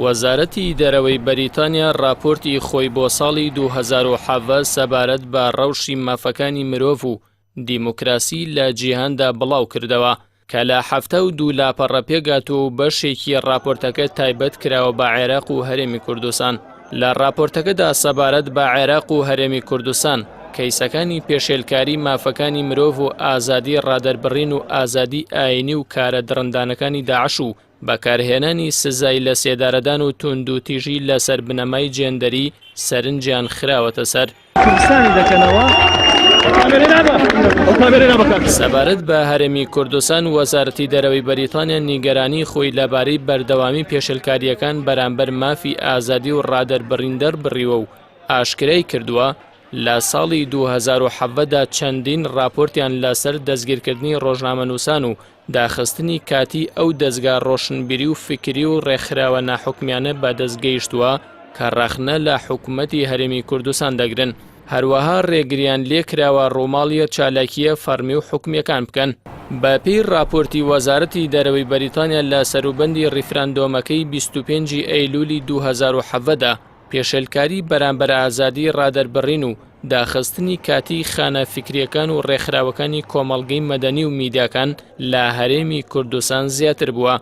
وەزارەتی دەرەوەی بەریتانیا راپۆرتی خۆی بۆ ساڵی 2017 سەبارەت بە ڕەوشی مافەکانی مرۆڤ و دیموکراسی لە جیهاندا بڵاو کردەوە کە لە 72 لاپەڕە پێگاتوە و بەشێکی راپۆرتەکە تایبەت کراوە بە عێراق و هەرێمی کوردستان. لە راپۆرتەکەدا سەبارەت بە عێراق و هەرێمی کوردستان کەیسەکانی پێشێلکاری مافەکانی مرۆڤ و ئازادی ڕادەربڕین و ئازادی ئاینی و کارە درەندانەکانی داعش و بەکارهێنانی سزای لە سێدارەدان و توندوتیژی لەسەر بنەمای جێندەری سەرنجیان خراوەتە سەر. سەبارەت بە هەرێمی کوردستان وەزارەتی دەرەوەی بەریتانیا نیگەرانی خۆی لەبارەی بەردەوامی پێشێلکاریەکان بەرامبەر مافی ئازادی و ڕادەربڕیندەر بڕیوە و ئاشکرای کردووە لە ساڵی 2017دا چەندین راپۆرتیان لەسەر دەستگیرکردنی ڕۆژنامەنووسان و داخستنی کاتی ئەو دەستگا ڕۆشنبیری و فکری و ڕێکخراوە ناحوکمیانە بەدەستگەیشتووە کە ڕەخنە لە حکوومەتی هەرێمی کوردستان دەگرن. هەروەها ڕێگریان لێکراوە ڕۆماڵیە چالاکیە فەرمی و حکومیەکان بکەن. بە پێی راپۆرتی وەزارەتی دەرەوەی بەریتانیا لە سەروبەندی ڕیفراندۆمەکەی 25 ئەیلولی 2017دا پێشێلکاری بەرامبەر ئازادی ڕادەربڕین و داخستنی کاتی خانە فکریەکان و ڕێکخراوەکانی کۆمەڵگەی مەدەنی و میدیاکان لە هەرێمی کوردستان زیاتر بووە.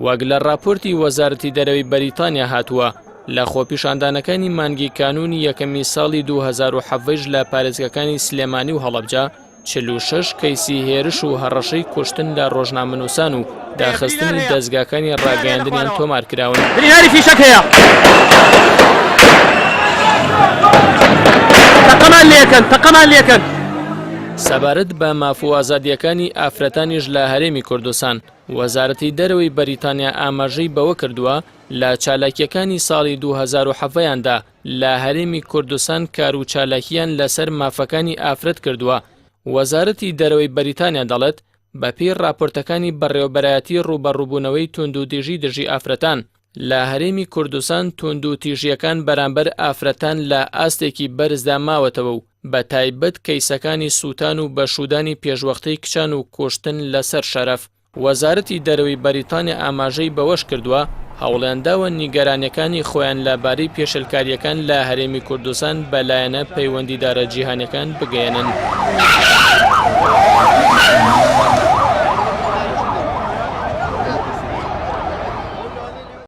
وەک لە راپۆرتی وەزارەتی دەرەوەی بەریتانیا هاتووە لە خۆپیشاندانەکانی مانگی کانونی یەکەمی ساڵی 2017 لە پارێزگەکانی سلێمانی و هەڵەبجە 46 کەیسی هێرش و هەڕەشەی کوشتن لە ڕۆژنامەنووسان و داخستنی دەستگاکانی ڕاگەیاندنیان تۆمار کراون. سەبارەت بە مافوو ئازادیەکانی ئافرەتانیش لە هەرێمی کوردستان وەزارەتی دەرەوەی بەریتانیا ئاماژەی بەوە کردووە لە چالاکیەکانی ساڵی 2017یاندا لە هەرێمی کوردستان کار و چالاکیان لەسەر مافەکانی ئافرەت کردووە. وەزارەتی دەرەوەی بەریتانیا دەڵێت بە پێی راپۆرتەکانی بەڕێوەبەرایەتی ڕوبەڕووبوونەوەی توندوتیژی دژی ئافرەتان لە هەرێمی کوردستان توندوتیژیەکان بەرامبەر ئافرەتان لە ئاستێکی بەرزدا ماوەتەوە و بە تایبەت کەیسەکانی سووتان و بەشودانی پێشوەختەی کچان و کوشتن لەسەر شەرەف. وەزارەتی دەرەوەی بەریتانیا ئاماژەی بەوەش کردووە هەوڵێنداوە نیگەرانیەکانی خۆیان لەبارەی پێشێلکاریەکان لە هەرێمی کوردستان بەلایەنە پەیوەندیدارە جیهانیەکان بگەێنن.